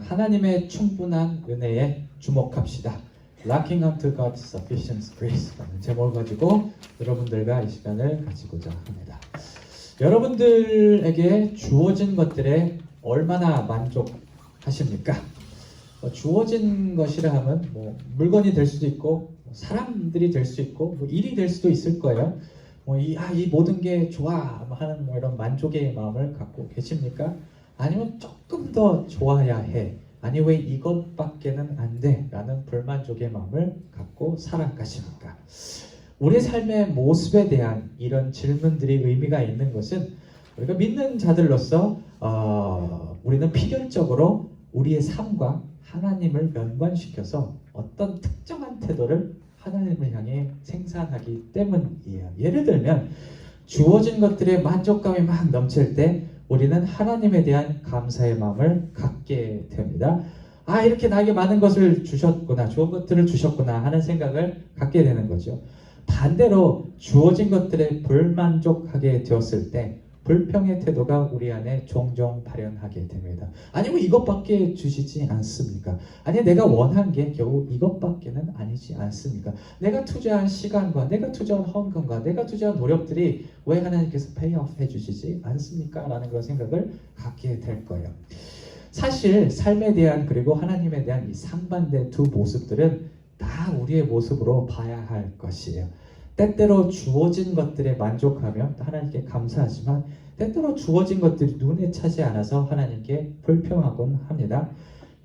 하나님의 충분한 은혜에 주목합시다. Locking onto God's sufficient grace 라는 제목을 가지고 여러분들과 이 시간을 가지고자 합니다. 여러분들에게 주어진 것들에 얼마나 만족하십니까? 주어진 것이라 하면 물건이 될 수도 있고 사람들이 될 수 있고 일이 될 수도 있을 거예요. 이 모든 게 좋아 하는 이런 만족의 마음을 갖고 계십니까? 아니면 조금 더 좋아야 해. 아니 왜 이것밖에는 안 돼? 라는 불만족의 마음을 갖고 살아가십니까? 우리의 삶의 모습에 대한 이런 질문들이 의미가 있는 것은 우리가 믿는 자들로서 우리는 필연적으로 우리의 삶과 하나님을 연관시켜서 어떤 특정한 태도를 하나님을 향해 생산하기 때문이에요. 예를 들면 주어진 것들에 만족감이 막 넘칠 때 우리는 하나님에 대한 감사의 마음을 갖게 됩니다. 이렇게 나에게 많은 것을 주셨구나, 좋은 것들을 주셨구나 하는 생각을 갖게 되는 거죠. 반대로 주어진 것들에 불만족하게 되었을 때 불평의 태도가 우리 안에 종종 발현하게 됩니다. 아니 뭐 이것밖에 주시지 않습니까? 아니 내가 원한 게 겨우 이것밖에는 아니지 않습니까? 내가 투자한 시간과 내가 투자한 헌금과 내가 투자한 노력들이 왜 하나님께서 페이오프 해주시지 않습니까? 라는 그런 생각을 갖게 될 거예요. 사실 삶에 대한 그리고 하나님에 대한 이 상반된 두 모습들은 다 우리의 모습으로 봐야 할 것이에요. 때때로 주어진 것들에 만족하며 하나님께 감사하지만 때때로 주어진 것들이 눈에 차지 않아서 하나님께 불평하곤 합니다.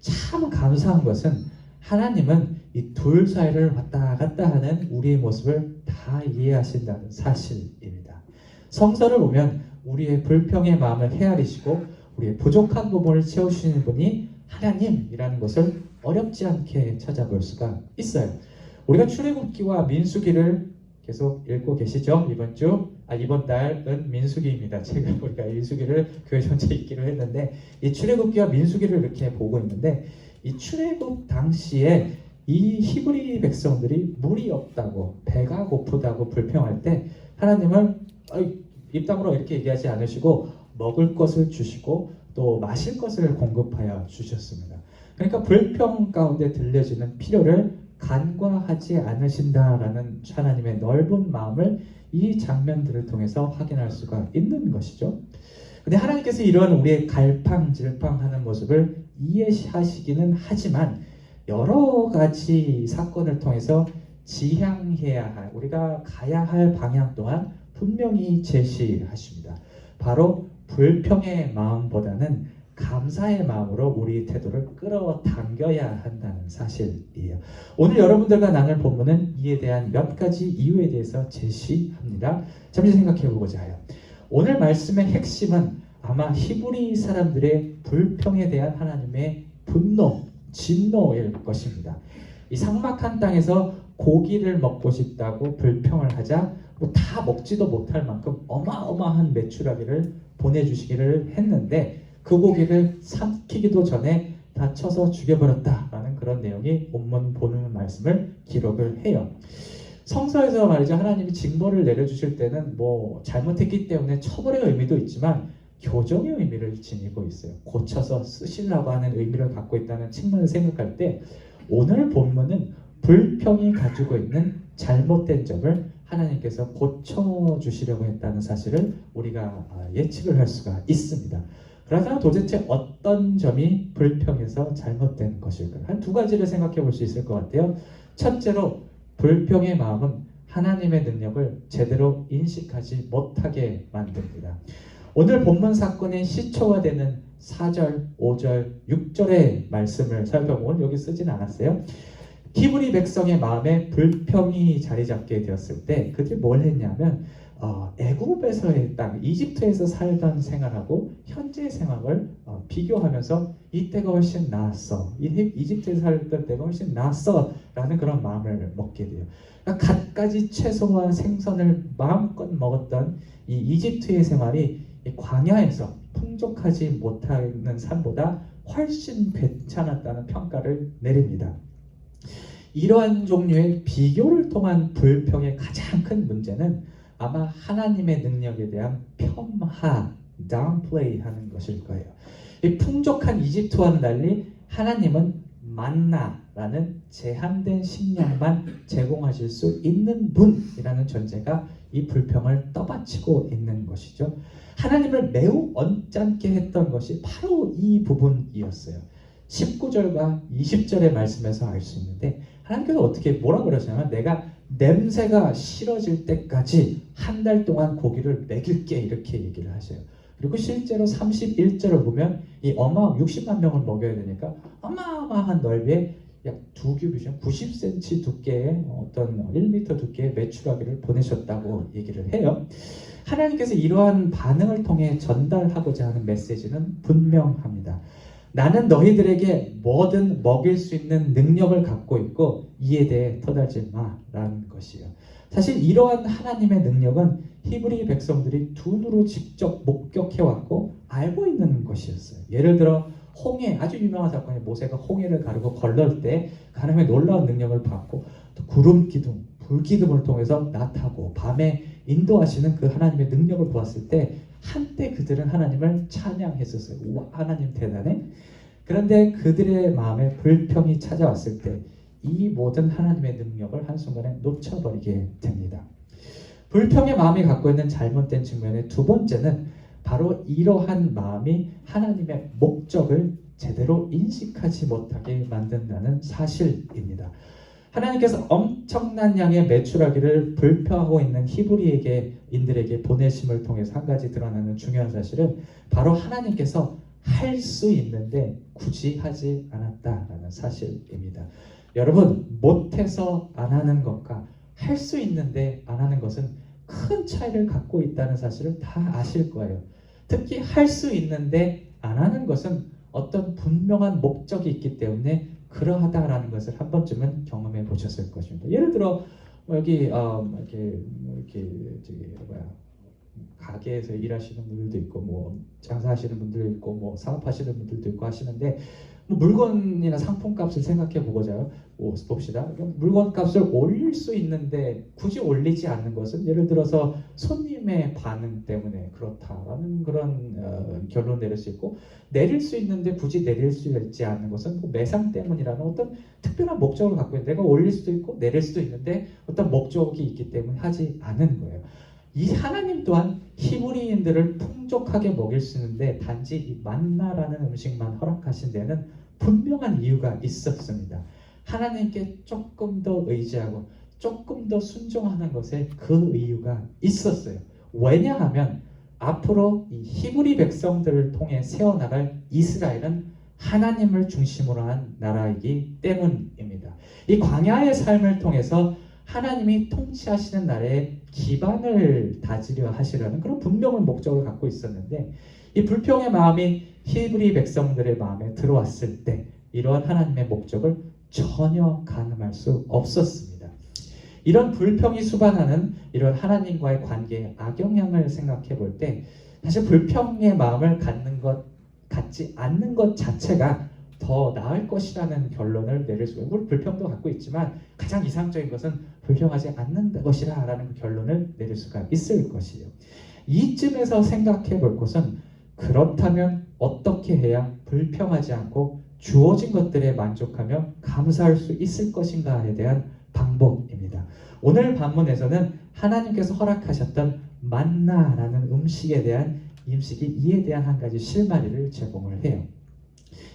참 감사한 것은 하나님은 이 둘 사이를 왔다 갔다 하는 우리의 모습을 다 이해하신다는 사실입니다. 성서를 보면 우리의 불평의 마음을 헤아리시고 우리의 부족한 부분을 채우시는 분이 하나님이라는 것을 어렵지 않게 찾아볼 수가 있어요. 우리가 출애굽기와 민수기를 계속 읽고 계시죠? 이번 달은 민수기입니다. 제가 우리가 민수기를 교회 전체 읽기로 했는데 이 출애굽기와 민수기를 이렇게 보고 있는데 이 출애굽 당시에 이 히브리 백성들이 물이 없다고 배가 고프다고 불평할 때 하나님은 입 다물어 이렇게 얘기하지 않으시고 먹을 것을 주시고 또 마실 것을 공급하여 주셨습니다. 그러니까 불평 가운데 들려지는 필요를 간과하지 않으신다라는 하나님의 넓은 마음을 이 장면들을 통해서 확인할 수가 있는 것이죠. 근데 하나님께서 이러한 우리의 갈팡질팡하는 모습을 이해하시기는 하지만 여러 가지 사건을 통해서 지향해야 할 우리가 가야 할 방향 또한 분명히 제시하십니다. 바로 불평의 마음보다는 감사의 마음으로 우리 태도를 끌어당겨야 한다는 사실이에요. 오늘 여러분들과 나눌 본문은 이에 대한 몇 가지 이유에 대해서 제시합니다. 잠시 생각해 보고자 해요. 오늘 말씀의 핵심은 아마 히브리 사람들의 불평에 대한 하나님의 분노, 진노일 것입니다. 이 삭막한 땅에서 고기를 먹고 싶다고 불평을 하자 다 먹지도 못할 만큼 어마어마한 메추라기를 보내주시기를 했는데 그 고기를 삼키기도 전에 다 쳐서 죽여버렸다라는 그런 내용이 본문 보는 말씀을 기록을 해요. 성서에서 말이죠. 하나님이 징벌을 내려주실 때는 잘못했기 때문에 처벌의 의미도 있지만 교정의 의미를 지니고 있어요. 고쳐서 쓰시려고 하는 의미를 갖고 있다는 측면을 생각할 때 오늘 본문은 불평이 가지고 있는 잘못된 점을 하나님께서 고쳐주시려고 했다는 사실을 우리가 예측을 할 수가 있습니다. 그러나 도대체 어떤 점이 불평에서 잘못된 것일까요? 한 두 가지를 생각해 볼 수 있을 것 같아요. 첫째로 불평의 마음은 하나님의 능력을 제대로 인식하지 못하게 만듭니다. 오늘 본문 사건의 시초화되는 4절, 5절, 6절의 말씀을 살펴보면 여기 쓰진 않았어요. 히브리 백성의 마음에 불평이 자리 잡게 되었을 때 그들이 뭘 했냐면 애굽에서의 땅, 이집트에서 살던 생활하고 현재의 생활을 비교하면서 이때가 훨씬 나았어. 이집트에서 살던 때가 훨씬 나았어. 라는 그런 마음을 먹게 돼요. 그러니까 갖가지 채소와 생선을 마음껏 먹었던 이 이집트의 생활이 이 광야에서 풍족하지 못하는 삶보다 훨씬 괜찮았다는 평가를 내립니다. 이러한 종류의 비교를 통한 불평의 가장 큰 문제는 아마 하나님의 능력에 대한 폄하, downplay 하는 것일 거예요. 이 풍족한 이집트와는 달리 하나님은 만나라는 제한된 식량만 제공하실 수 있는 분이라는 전제가 이 불평을 떠받치고 있는 것이죠. 하나님을 매우 언짢게 했던 것이 바로 이 부분이었어요. 19절과 20절의 말씀에서 알 수 있는데 하나님께서 어떻게 뭐라 그러시냐면 내가 냄새가 싫어질 때까지 한 달 동안 고기를 먹일게 이렇게 얘기를 하셔요. 그리고 실제로 31절을 보면 이 60만 명을 먹여야 되니까 어마어마한 넓이에 약 2규빗이면 90cm 두께의 어떤 1m 두께의 메추라기를 보내셨다고 얘기를 해요. 하나님께서 이러한 반응을 통해 전달하고자 하는 메시지는 분명합니다. 나는 너희들에게 뭐든 먹일 수 있는 능력을 갖고 있고 이에 대해 터달지 마라는 것이에요. 사실 이러한 하나님의 능력은 히브리 백성들이 두 눈으로 직접 목격해왔고 알고 있는 것이었어요. 예를 들어 홍해, 아주 유명한 사건이 모세가 홍해를 가르고 건널 때 하나님의 놀라운 능력을 받고 또 구름 기둥, 불 기둥을 통해서 나타고 밤에 인도하시는 그 하나님의 능력을 보았을 때 한때 그들은 하나님을 찬양했었어요. 우와, 하나님 대단해. 그런데 그들의 마음에 불평이 찾아왔을 때 이 모든 하나님의 능력을 한순간에 놓쳐버리게 됩니다. 불평의 마음이 갖고 있는 잘못된 측면의 두 번째는 바로 이러한 마음이 하나님의 목적을 제대로 인식하지 못하게 만든다는 사실입니다. 하나님께서 엄청난 양의 메추라기를 불평하고 있는 히브리인들에게 보내심을 통해서 한 가지 드러나는 중요한 사실은 바로 하나님께서 할 수 있는데 굳이 하지 않았다라는 사실입니다. 여러분, 못해서 안 하는 것과 할 수 있는데 안 하는 것은 큰 차이를 갖고 있다는 사실을 다 아실 거예요. 특히 할 수 있는데 안 하는 것은 어떤 분명한 목적이 있기 때문에 그러하다라는 것을 한 번쯤은 경험해 보셨을 것입니다. 예를 들어 여기 가게에서 일하시는 분들도 있고 뭐 장사하시는 분들도 있고 뭐 사업하시는 분들도 있고 하시는데 뭐 물건이나 상품값을 생각해 보고자 봅시다. 물건값을 올릴 수 있는데 굳이 올리지 않는 것은 예를 들어서 손님의 반응 때문에 그렇다라는 그런 결론 내릴 수 있고, 내릴 수 있는데 굳이 내릴 수 있지 않는 것은 뭐 매상 때문이라는 어떤 특별한 목적을 갖고 있는데, 내가 올릴 수도 있고 내릴 수도 있는데 어떤 목적이 있기 때문에 하지 않은 거예요. 이 하나님 또한 히브리인들을 풍족하게 먹일 수 있는데 단지 이 만나라는 음식만 허락하신 데는 분명한 이유가 있었습니다. 하나님께 조금 더 의지하고 조금 더 순종하는 것에 그 이유가 있었어요. 왜냐하면 앞으로 이 히브리 백성들을 통해 세워나갈 이스라엘은 하나님을 중심으로 한 나라이기 때문입니다. 이 광야의 삶을 통해서 하나님이 통치하시는 나라의 기반을 다지려 하시려는 그런 분명한 목적을 갖고 있었는데, 이 불평의 마음이 히브리 백성들의 마음에 들어왔을 때 이러한 하나님의 목적을 전혀 가늠할 수 없었습니다. 이런 불평이 수반하는 이런 하나님과의 관계의 악영향을 생각해 볼 때 사실 불평의 마음을 갖지 않는 것 자체가 더 나을 것이라는 결론을 내릴 수가 있고, 불평도 갖고 있지만 가장 이상적인 것은 불평하지 않는 것이라는 그 결론을 내릴 수가 있을 것이에요. 이쯤에서 생각해 볼 것은, 그렇다면 어떻게 해야 불평하지 않고 주어진 것들에 만족하며 감사할 수 있을 것인가에 대한 방법입니다. 오늘 본문에서는 하나님께서 허락하셨던 만나라는 음식에 대한 이에 대한 한 가지 실마리를 제공을 해요.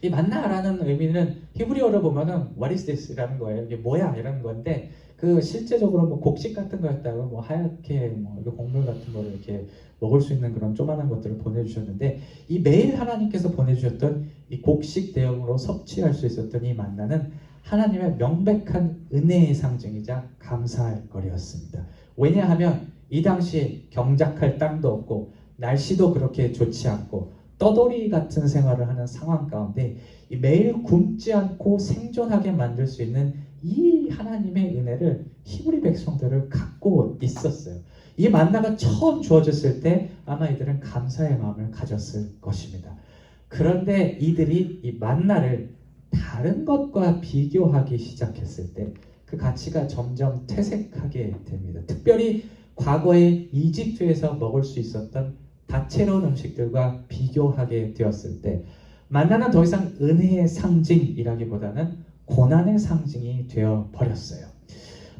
이 만나라는 의미는 히브리어로 보면은 What is this?라는 거예요. 이게 뭐야? 이런 건데, 그 실제적으로 뭐 곡식 같은 거였다고 뭐 하얗게 뭐 곡물 같은 거를 이렇게 먹을 수 있는 그런 조그만한 것들을 보내주셨는데, 이 매일 하나님께서 보내주셨던 이 곡식 대용으로 섭취할 수 있었던 이 만나는 하나님의 명백한 은혜의 상징이자 감사할 거리였습니다. 왜냐하면 이 당시에 경작할 땅도 없고 날씨도 그렇게 좋지 않고 떠돌이 같은 생활을 하는 상황 가운데 이 매일 굶지 않고 생존하게 만들 수 있는 이 하나님의 은혜를 히브리 백성들을 갖고 있었어요. 이 만나가 처음 주어졌을 때 아마 이들은 감사의 마음을 가졌을 것입니다. 그런데 이들이 이 만나를 다른 것과 비교하기 시작했을 때 그 가치가 점점 퇴색하게 됩니다. 특별히 과거에 이집트에서 먹을 수 있었던 다채로운 음식들과 비교하게 되었을 때 만나는 더 이상 은혜의 상징이라기보다는 고난의 상징이 되어 버렸어요.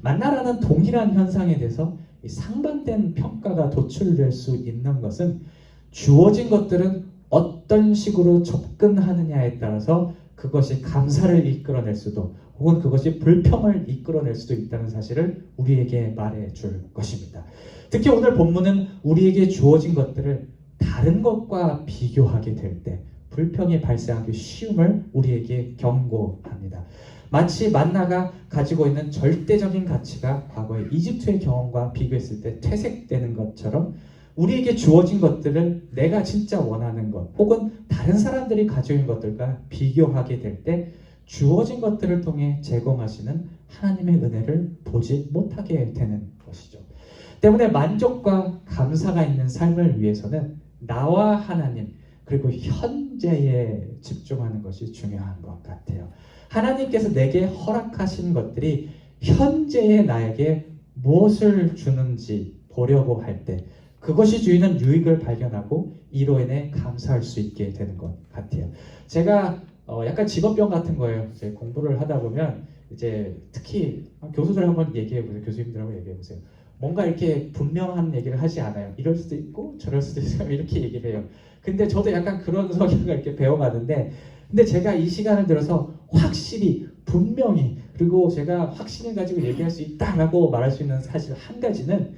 만나라는 동일한 현상에 대해서 상반된 평가가 도출될 수 있는 것은 주어진 것들은 어떤 식으로 접근하느냐에 따라서 그것이 감사를 이끌어낼 수도 혹은 그것이 불평을 이끌어낼 수도 있다는 사실을 우리에게 말해줄 것입니다. 특히 오늘 본문은 우리에게 주어진 것들을 다른 것과 비교하게 될 때 불평이 발생하기 쉬움을 우리에게 경고합니다. 마치 만나가 가지고 있는 절대적인 가치가 과거의 이집트의 경험과 비교했을 때 퇴색되는 것처럼 우리에게 주어진 것들을 내가 진짜 원하는 것 혹은 다른 사람들이 가지고 있는 것들과 비교하게 될 때 주어진 것들을 통해 제공하시는 하나님의 은혜를 보지 못하게 되는 것이죠. 때문에 만족과 감사가 있는 삶을 위해서는 나와 하나님 그리고 현재에 집중하는 것이 중요한 것 같아요. 하나님께서 내게 허락하신 것들이 현재의 나에게 무엇을 주는지 보려고 할 때 그것이 주는 유익을 발견하고 이로 인해 감사할 수 있게 되는 것 같아요. 제가 약간 직업병 같은 거예요. 이제 공부를 하다 보면 이제 특히 교수들 한번 얘기해 보세요. 교수님들하고 얘기해 보세요. 뭔가 이렇게 분명한 얘기를 하지 않아요. 이럴 수도 있고 저럴 수도 있어요. 이렇게 얘기를 해요. 근데 저도 약간 그런 성향을 이렇게 배워가는데 근데 제가 이 시간을 들어서 확실히 분명히 그리고 제가 확신을 가지고 얘기할 수 있다라고 말할 수 있는 사실 한 가지는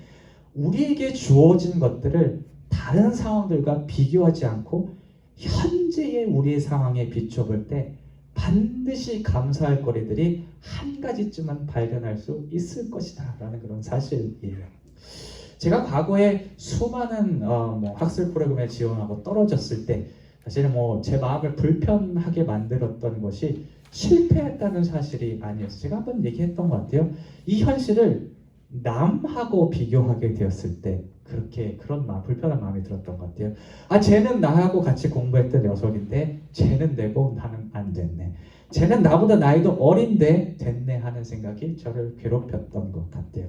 우리에게 주어진 것들을 다른 상황들과 비교하지 않고 현재의 우리의 상황에 비춰볼 때 반드시 감사할 거리들이 한 가지쯤은 발견할 수 있을 것이다 라는 그런 사실이에요. 제가 과거에 수많은 학술 프로그램에 지원하고 떨어졌을 때 사실은 제 마음을 불편하게 만들었던 것이 실패했다는 사실이 아니었어요. 제가 한번 얘기했던 것 같아요. 이 현실을 남하고 비교하게 되었을 때 그렇게 그런 불편한 마음이 들었던 것 같아요. 쟤는 나하고 같이 공부했던 녀석인데 쟤는 되고 나는 안 됐네. 쟤는 나보다 나이도 어린데 됐네 하는 생각이 저를 괴롭혔던 것 같아요.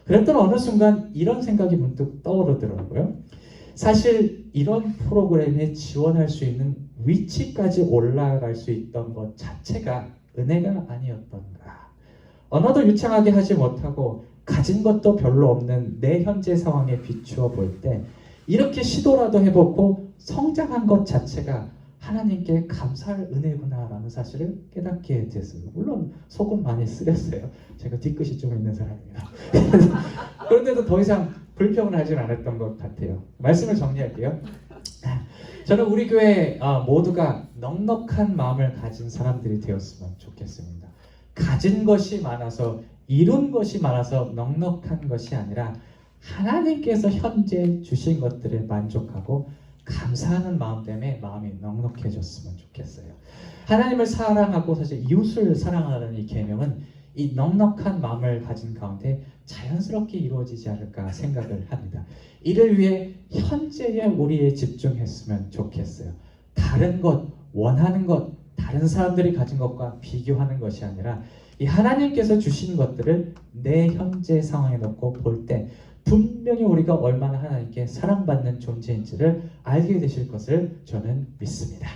그랬던 어느 순간 이런 생각이 문득 떠오르더라고요. 사실 이런 프로그램에 지원할 수 있는 위치까지 올라갈 수 있던 것 자체가 은혜가 아니었던가. 언어도 유창하게 하지 못하고 가진 것도 별로 없는 내 현재 상황에 비추어 볼 때 이렇게 시도라도 해보고 성장한 것 자체가 하나님께 감사할 은혜구나라는 사실을 깨닫게 됐습니다. 물론 속은 많이 쓰렸어요. 제가 뒤끝이 좀 있는 사람입니다. 그런데도 더 이상 불평을 하진 않았던 것 같아요. 말씀을 정리할게요. 저는 우리 교회 모두가 넉넉한 마음을 가진 사람들이 되었으면 좋겠습니다. 가진 것이 많아서 이룬 것이 많아서 넉넉한 것이 아니라 하나님께서 현재 주신 것들에 만족하고 감사하는 마음 때문에 마음이 넉넉해졌으면 좋겠어요. 하나님을 사랑하고 사실 이웃을 사랑하는 이 계명은 이 넉넉한 마음을 가진 가운데 자연스럽게 이루어지지 않을까 생각을 합니다. 이를 위해 현재에 우리에 집중했으면 좋겠어요. 다른 것, 원하는 것, 다른 사람들이 가진 것과 비교하는 것이 아니라 이 하나님께서 주신 것들을 내 현재 상황에 놓고 볼 때 분명히 우리가 얼마나 하나님께 사랑받는 존재인지를 알게 되실 것을 저는 믿습니다.